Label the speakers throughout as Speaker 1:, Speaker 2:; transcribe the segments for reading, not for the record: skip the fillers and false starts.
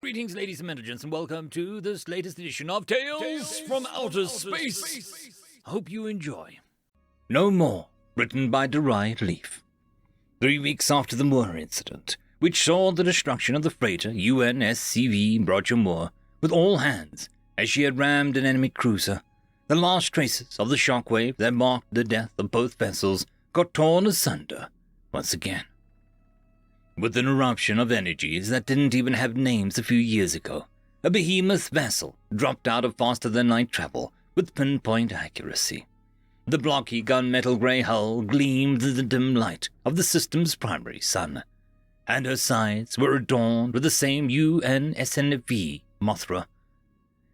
Speaker 1: Greetings, ladies and gentlemen, and welcome to this latest edition of Tales from Outer Space. Hope you enjoy. No More, written by Deride Leaf. 3 weeks after the Moore incident, which saw the destruction of the freighter UNSCV Roger Moore with all hands as she had rammed an enemy cruiser, the last traces of the shockwave that marked the death of both vessels got torn asunder once again. With an eruption of energies that didn't even have names a few years ago, a behemoth vessel dropped out of faster-than-light travel with pinpoint accuracy. The blocky gunmetal grey hull gleamed in the dim light of the system's primary sun, and her sides were adorned with the same UNSNV Mothra.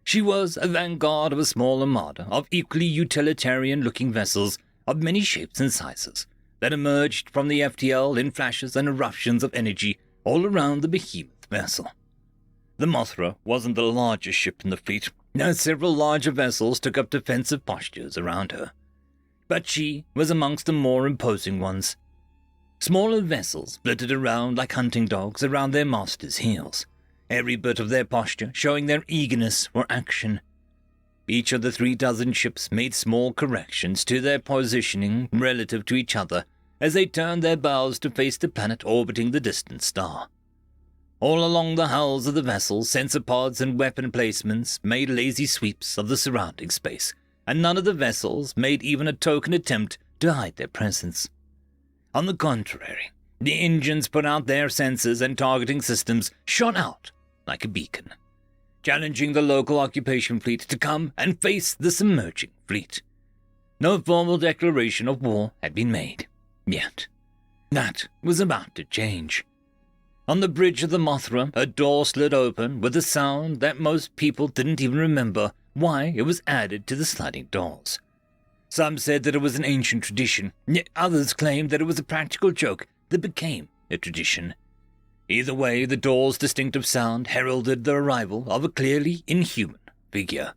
Speaker 1: She was a vanguard of a small armada of equally utilitarian-looking vessels of many shapes and sizes, that emerged from the FTL in flashes and eruptions of energy all around the behemoth vessel. The Mothra wasn't the largest ship in the fleet, as several larger vessels took up defensive postures around her, but she was amongst the more imposing ones. Smaller vessels flitted around like hunting dogs around their master's heels, every bit of their posture showing their eagerness for action. Each of the 36 ships made small corrections to their positioning relative to each other as they turned their bows to face the planet orbiting the distant star. All along the hulls of the vessels, sensor pods and weapon placements made lazy sweeps of the surrounding space, and none of the vessels made even a token attempt to hide their presence. On the contrary, the engines put out their sensors and targeting systems shot out like a beacon, challenging the local occupation fleet to come and face the submerging fleet. No formal declaration of war had been made, yet. That was about to change. On the bridge of the Mothra, a door slid open with a sound that most people didn't even remember why it was added to the sliding doors. Some said that it was an ancient tradition, yet others claimed that it was a practical joke that became a tradition. Either way, the door's distinctive sound heralded the arrival of a clearly inhuman figure.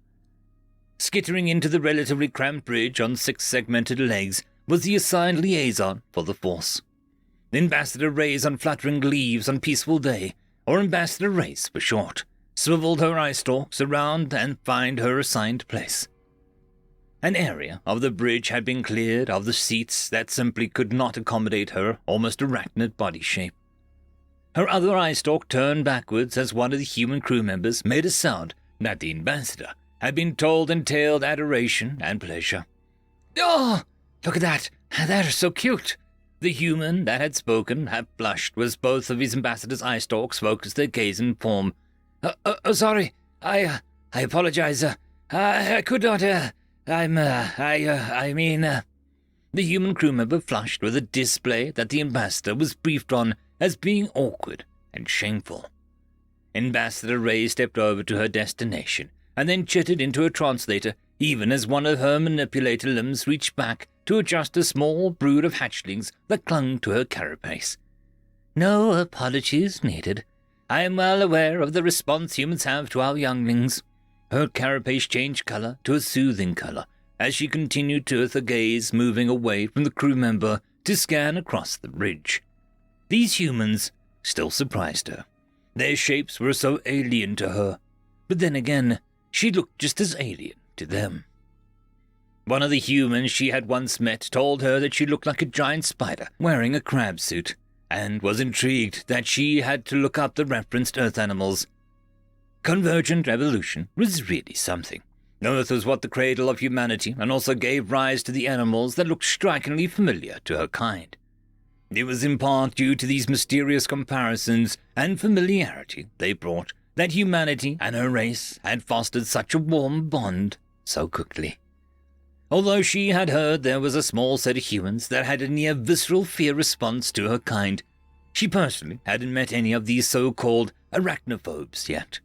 Speaker 1: Skittering into the relatively cramped bridge on 6 segmented legs was the assigned liaison for the Force. Ambassador Rays on Fluttering Leaves on Peaceful Day, or Ambassador Rays for short, swiveled her eye stalks around and found her assigned place. An area of the bridge had been cleared of the seats that simply could not accommodate her almost arachnid body shape. Her other eye stalk turned backwards as one of the human crew members made a sound that the ambassador had been told entailed adoration and pleasure. "Oh, look at that! That is so cute!" The human that had spoken had blushed as both of his ambassador's eye stalks focused their gaze in form. Sorry, I apologize. I could not, I mean... The human crew member flushed with a display that the ambassador was briefed on as being awkward and shameful. Ambassador Ray stepped over to her destination and then chittered into a translator even as one of her manipulator limbs reached back to adjust a small brood of hatchlings that clung to her carapace. "No apologies needed. I am well aware of the response humans have to our younglings." Her carapace changed color to a soothing color as she continued to her gaze moving away from the crew member to scan across the bridge. These humans still surprised her. Their shapes were so alien to her, but then again, she looked just as alien to them. One of the humans she had once met told her that she looked like a giant spider wearing a crab suit, and was intrigued that she had to look up the referenced Earth animals. Convergent evolution was really something. Earth was what the cradle of humanity, and also gave rise to the animals that looked strikingly familiar to her kind. It was in part due to these mysterious comparisons and familiarity they brought that humanity and her race had fostered such a warm bond so quickly. Although she had heard there was a small set of humans that had a near visceral fear response to her kind, she personally hadn't met any of these so-called arachnophobes yet.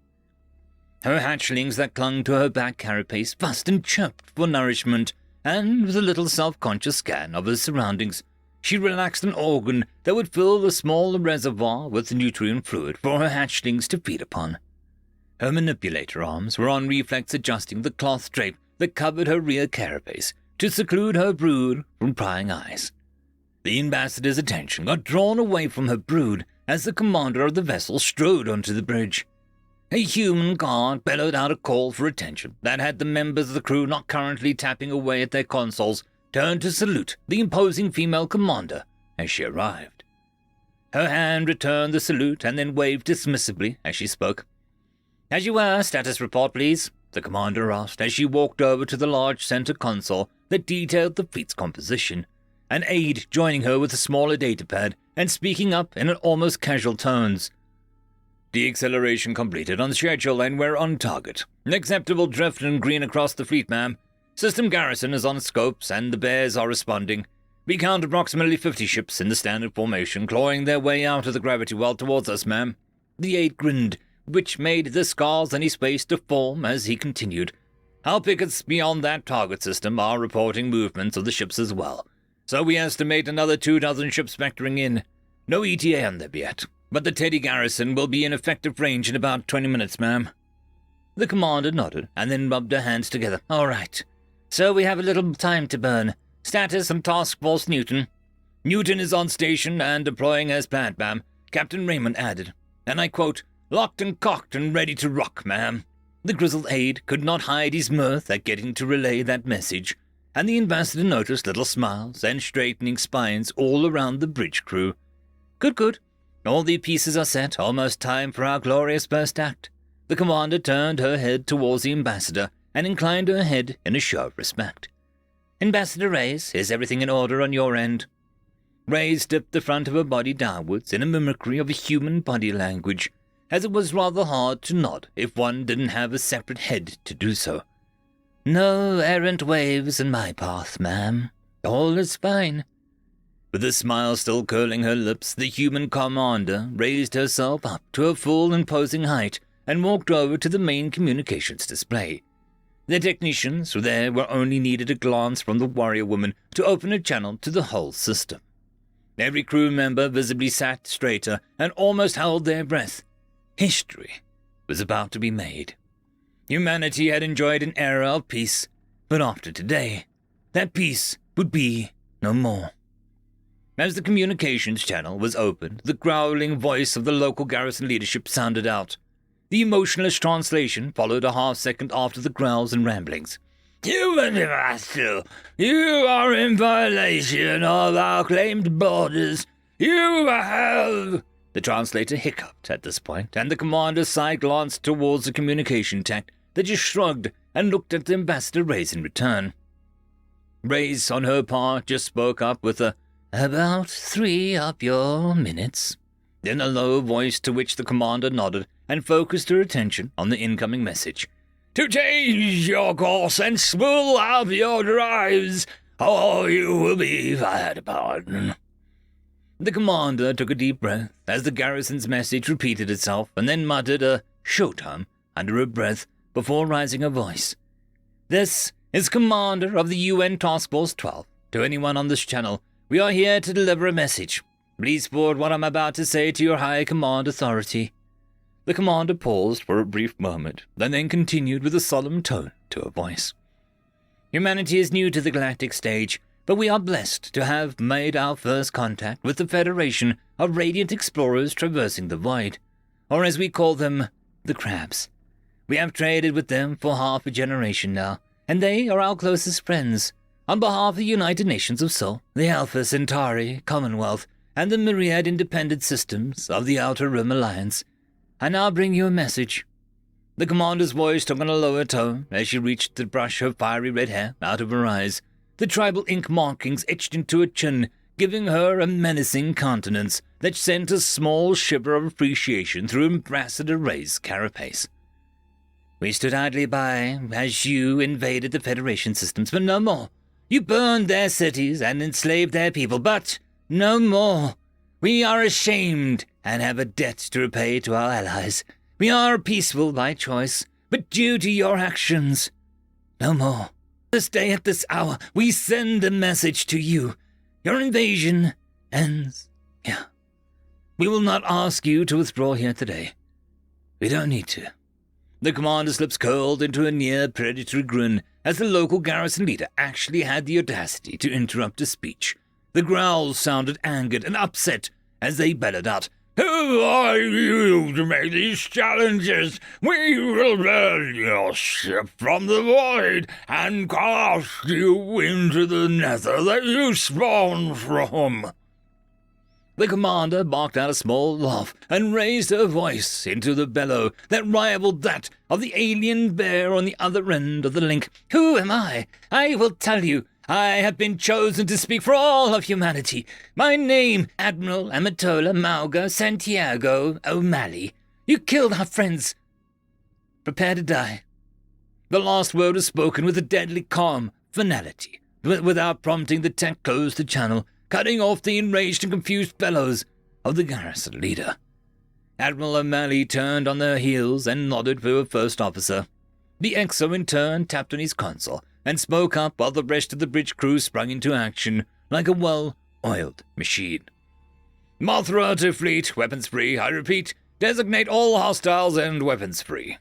Speaker 1: Her hatchlings that clung to her back carapace fussed and chirped for nourishment, and with a little self-conscious scan of her surroundings, she relaxed an organ that would fill a small reservoir with nutrient fluid for her hatchlings to feed upon. Her manipulator arms were on reflex adjusting the cloth drape that covered her rear carapace to seclude her brood from prying eyes. The ambassador's attention got drawn away from her brood as the commander of the vessel strode onto the bridge. A human guard bellowed out a call for attention that had the members of the crew not currently tapping away at their consoles turn to salute the imposing female commander as she arrived. Her hand returned the salute and then waved dismissively as she spoke. "As you were, status report, please," the commander asked as she walked over to the large center console that detailed the fleet's composition, an aide joining her with a smaller datapad and speaking up in an almost casual tones. "Deacceleration completed on schedule and we're on target. Acceptable drift and green across the fleet, ma'am. System garrison is on scopes and the bears are responding. We count approximately 50 ships in the standard formation clawing their way out of the gravity well towards us, ma'am." The aide grinned, which made the scars any space to form as he continued. "Our pickets beyond that target system are reporting movements of the ships as well, so we estimate another 24 ships factoring in. No ETA on them yet, but the Teddy garrison will be in effective range in about 20 minutes, ma'am." The commander nodded and then rubbed her hands together. "All right. So we have a little time to burn. Status on Task Force Newton." "Newton is on station and deploying as planned, ma'am," Captain Raymond added. And I quote, "Locked and cocked and ready to rock, ma'am." The grizzled aide could not hide his mirth at getting to relay that message, and the ambassador noticed little smiles and straightening spines all around the bridge crew. "Good, good. All the pieces are set, almost time for our glorious first act." The commander turned her head towards the ambassador and inclined her head in a show of respect. "Ambassador Reyes, is everything in order on your end?" Reyes dipped the front of her body downwards in a mimicry of a human body language, as it was rather hard to nod if one didn't have a separate head to do so. "No errant waves in my path, ma'am. All is fine." With a smile still curling her lips, the human commander raised herself up to a full imposing height and walked over to the main communications display. The technicians there were only needed a glance from the warrior woman to open a channel to the whole system. Every crew member visibly sat straighter and almost held their breath. History was about to be made. Humanity had enjoyed an era of peace, but after today, that peace would be no more. As the communications channel was opened, the growling voice of the local garrison leadership sounded out. The emotionless translation followed a half-second after the growls and ramblings. "Human master, you are in violation of our claimed borders. You have..." The translator hiccuped at this point, and the commander's side glanced towards the communication tech that just shrugged and looked at the ambassador Reyes in return. Reyes, on her part, just spoke up with a, "About 3 up your minutes," in a low voice to which the commander nodded and focused her attention on the incoming message. "To change your course and spool up your drives, or you will be fired upon." The commander took a deep breath as the garrison's message repeated itself and then muttered a showtime under her breath before raising her voice. "This is Commander of the UN Task Force 12. To anyone on this channel, we are here to deliver a message. Please forward what I'm about to say to your high command authority." The commander paused for a brief moment, and then continued with a solemn tone to her voice. "Humanity is new to the galactic stage, but we are blessed to have made our first contact with the Federation of Radiant Explorers traversing the void, or as we call them, the Crabs. We have traded with them for half a generation now, and they are our closest friends. On behalf of the United Nations of Sol, the Alpha Centauri Commonwealth, and the myriad independent systems of the Outer Rim Alliance, I now bring you a message." The commander's voice took on a lower tone as she reached to brush her fiery red hair out of her eyes, the tribal ink markings etched into her chin, giving her a menacing countenance that sent a small shiver of appreciation through Ambassador Reyes' carapace. "We stood idly by as you invaded the Federation systems, but no more. You burned their cities and enslaved their people, but no more. We are ashamed and have a debt to repay to our allies. We are peaceful by choice, but due to your actions, no more. This day at this hour, we send a message to you. Your invasion ends here. We will not ask you to withdraw here today. We don't need to." The commander's lips curled into a near predatory grin as the local garrison leader actually had the audacity to interrupt his speech. The growls sounded angered and upset as they bellowed out, Who are you to make these challenges? We will burn your ship from the void and cast you into the nether that you spawned from." The commander barked out a small laugh and raised her voice into the bellow that rivaled that of the alien bear on the other end of the link. "Who am I? I will tell you. I have been chosen to speak for all of humanity. My name, Admiral Amatola Mauga Santiago O'Malley. You killed our friends. Prepare to die." The last word was spoken with a deadly calm finality. Without prompting, the tech closed the channel, cutting off the enraged and confused bellows of the garrison leader. Admiral O'Malley turned on their heels and nodded to her first officer. The XO in turn tapped on his console and spoke up while the rest of the bridge crew sprung into action like a well-oiled machine. "Mothra to fleet, weapons free. I repeat, designate all hostiles and weapons free."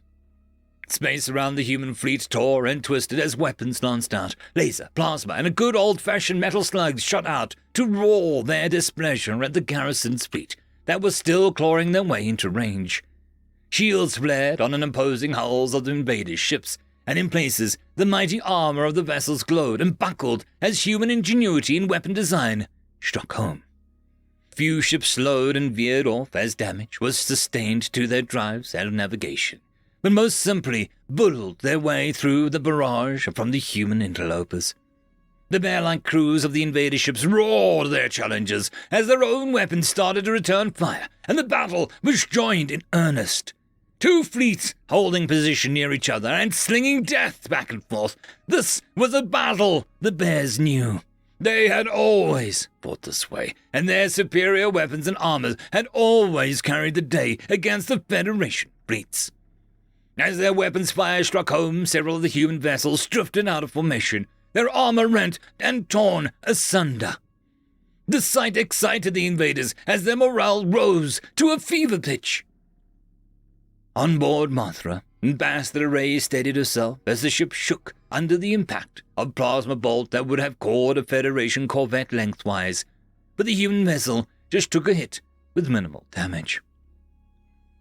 Speaker 1: Space around the human fleet tore and twisted as weapons lanced out. Laser, plasma, and a good old-fashioned metal slugs shot out to roar their displeasure at the garrison's fleet that was still clawing their way into range. Shields flared on an imposing hulls of the invaders' ships, and in places the mighty armor of the vessels glowed and buckled as human ingenuity and weapon design struck home. Few ships slowed and veered off as damage was sustained to their drives and navigation, but most simply bulled their way through the barrage from the human interlopers. The bear-like crews of the invader ships roared their challengers as their own weapons started to return fire, and the battle was joined in earnest. Two fleets holding position near each other and slinging death back and forth. This was a battle the bears knew. They had always fought this way, and their superior weapons and armor had always carried the day against the Federation fleets. As their weapons' fire struck home, several of the human vessels drifted out of formation, their armor rent and torn asunder. The sight excited the invaders as their morale rose to a fever pitch. On board Mothra, Ambassador Ray steadied herself as the ship shook under the impact of a plasma bolt that would have cored a Federation corvette lengthwise, but the human vessel just took a hit with minimal damage.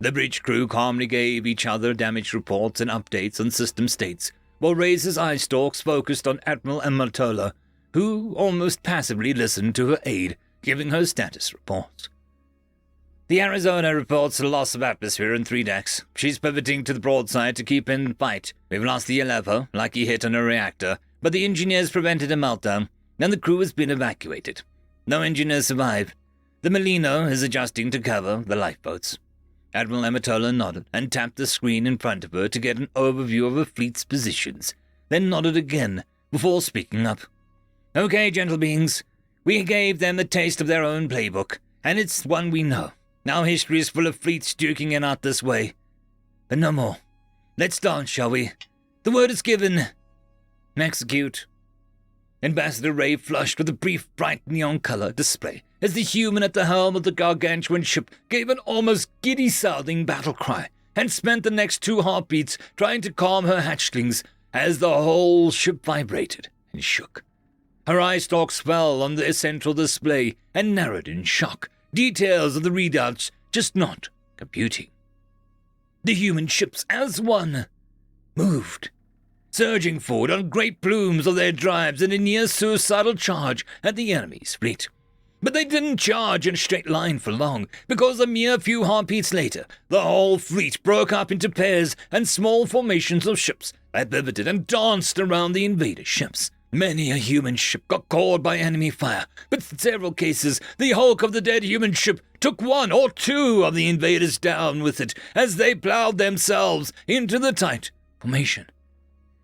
Speaker 1: The bridge crew calmly gave each other damage reports and updates on system states, while Ray's eye stalks focused on Admiral Amatola, who almost passively listened to her aide giving her status reports. "The Arizona reports a loss of atmosphere in 3 decks. She's pivoting to the broadside to keep in fight. We've lost the Alepo, lucky hit on a reactor, but the engineers prevented a meltdown, and the crew has been evacuated. No engineers survive. The Molino is adjusting to cover the lifeboats." Admiral Amatola nodded and tapped the screen in front of her to get an overview of her fleet's positions, then nodded again before speaking up. "Okay, gentle beings, we gave them the taste of their own playbook, and it's one we know. Now history is full of fleets duking it out this way. But no more. Let's dance, shall we? The word is given. Execute." Ambassador Ray flushed with a brief bright neon color display as the human at the helm of the gargantuan ship gave an almost giddy-sounding battle cry and spent the next 2 heartbeats trying to calm her hatchlings as the whole ship vibrated and shook. Her eye stalks fell on the central display and narrowed in shock, details of the readouts just not computing. The human ships as one moved, surging forward on great plumes of their drives in a near-suicidal charge at the enemy's fleet. But they didn't charge in a straight line for long, because a mere few heartbeats later, the whole fleet broke up into pairs and small formations of ships that pivoted and danced around the invader ships. Many a human ship got caught by enemy fire, but in several cases, the hulk of the dead human ship took 1 or 2 of the invaders down with it as they plowed themselves into the tight formation.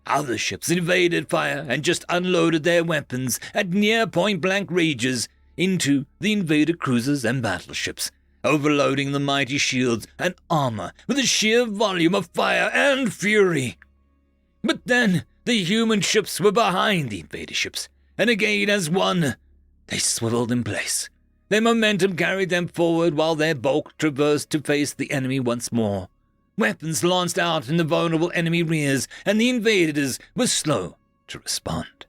Speaker 1: Other ships evaded fire and just unloaded their weapons at near point-blank ranges into the invader cruisers and battleships, overloading the mighty shields and armor with a sheer volume of fire and fury. But then the human ships were behind the invader ships, and again as one, they swiveled in place. Their momentum carried them forward while their bulk traversed to face the enemy once more. Weapons launched out in the vulnerable enemy rears, and the invaders were slow to respond.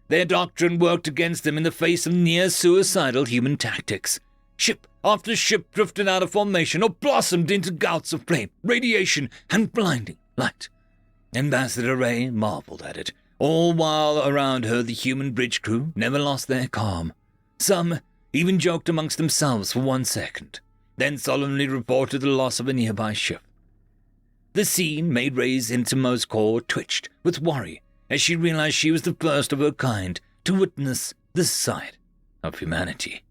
Speaker 1: Their doctrine worked against them in the face of near-suicidal human tactics. Ship after ship drifted out of formation or blossomed into gouts of flame, radiation, and blinding light. Ambassador Ray marveled at it, all while around her the human bridge crew never lost their calm. Some even joked amongst themselves for 1 second, then solemnly reported the loss of a nearby ship. The scene made Ray's innermost core twitched with worry as she realized she was the first of her kind to witness this side of humanity.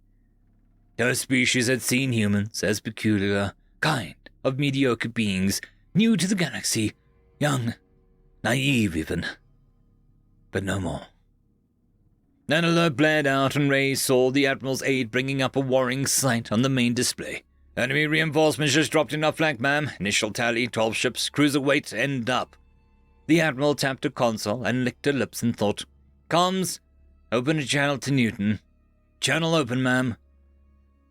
Speaker 1: Her species had seen humans as peculiar, kind of mediocre beings, new to the galaxy, young, naive even. But no more. An alert blared out and Ray saw the Admiral's aide bringing up a worrying sight on the main display. Enemy reinforcements just dropped in our flank, ma'am. Initial tally, 12 ships, cruiser weight, end up. The Admiral tapped her console and licked her lips and thought, Comms, open a channel to Newton. Channel open, ma'am.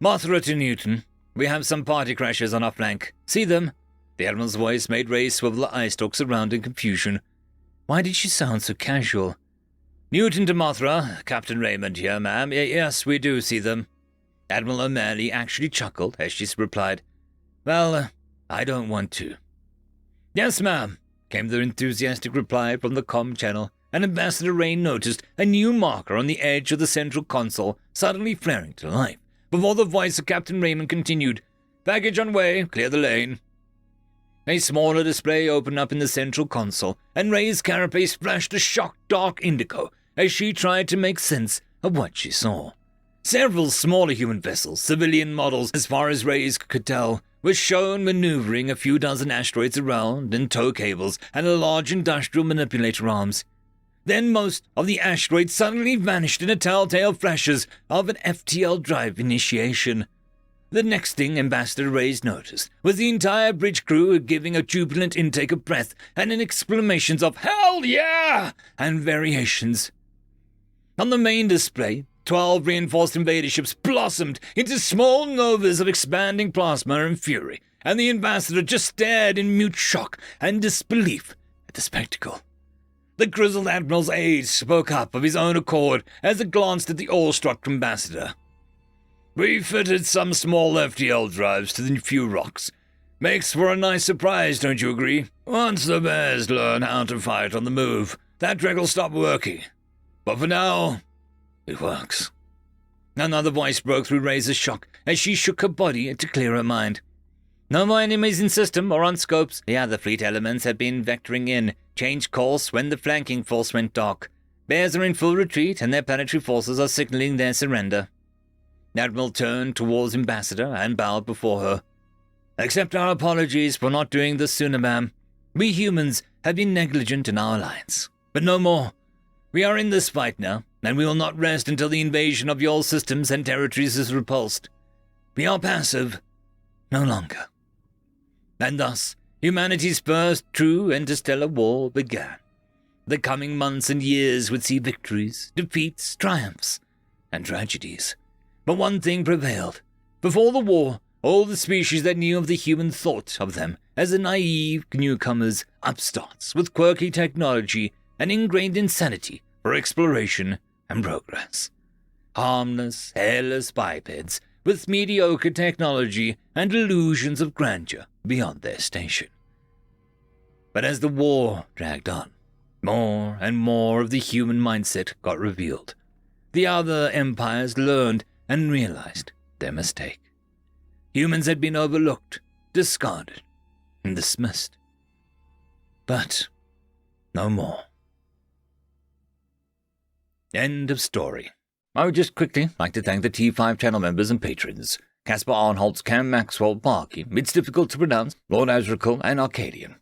Speaker 1: Mothra to Newton. We have some party crashers on our flank. See them? The Admiral's voice made Ray swivel the eye stalks around in confusion. Why did she sound so casual? Newton to Mothra. Captain Raymond here, ma'am. Yes, we do see them. Admiral O'Malley actually chuckled as she replied, Well, I don't want to. Yes, ma'am, came the enthusiastic reply from the comm channel, and Ambassador Ray noticed a new marker on the edge of the central console suddenly flaring to life, before the voice of Captain Raymond continued, Package on way, clear the lane. A smaller display opened up in the central console, and Ray's carapace flashed a shocked dark indigo as she tried to make sense of what she saw. Several smaller human vessels, civilian models as far as Ray's could tell, were shown maneuvering a few dozen asteroids around in tow cables and a large industrial manipulator arms. Then most of the asteroids suddenly vanished in a telltale flashes of an FTL drive initiation. The next thing Ambassador Ray's noticed was the entire bridge crew giving a jubilant intake of breath and in exclamations of "Hell yeah!" and variations. On the main display, 12 reinforced invader ships blossomed into small novas of expanding plasma and fury, and the ambassador just stared in mute shock and disbelief at the spectacle. The grizzled admiral's aide spoke up of his own accord as it glanced at the awestruck ambassador. We fitted some small FTL drives to the few rocks. Makes for a nice surprise, don't you agree? Once the bears learn how to fight on the move, that trick will stop working. But for now, it works. Another voice broke through Ray's shock as she shook her body to clear her mind. No more enemies in system or on scopes. The other fleet elements had been vectoring in, changed course when the flanking force went dark. Bears are in full retreat and their planetary forces are signaling their surrender. The Admiral turned towards Ambassador and bowed before her. Accept our apologies for not doing this sooner, ma'am. We humans have been negligent in our alliance, but no more. We are in this fight now, and we will not rest until the invasion of your systems and territories is repulsed. We are passive no longer. And thus, humanity's first true interstellar war began. The coming months and years would see victories, defeats, triumphs, and tragedies. But one thing prevailed. Before the war, all the species that knew of the human thought of them as the naive newcomers, upstarts with quirky technology and ingrained insanity for exploration and progress. Harmless, hairless bipeds with mediocre technology and illusions of grandeur beyond their station. But as the war dragged on, more and more of the human mindset got revealed. The other empires learned and realized their mistake. Humans had been overlooked, discarded, and dismissed. But no more. End of story. I would just quickly like to thank the T5 channel members and patrons. Caspar Arnholtz, Cam Maxwell, Parky, It's Difficult to Pronounce, Lord Azrakal, and Arcadian.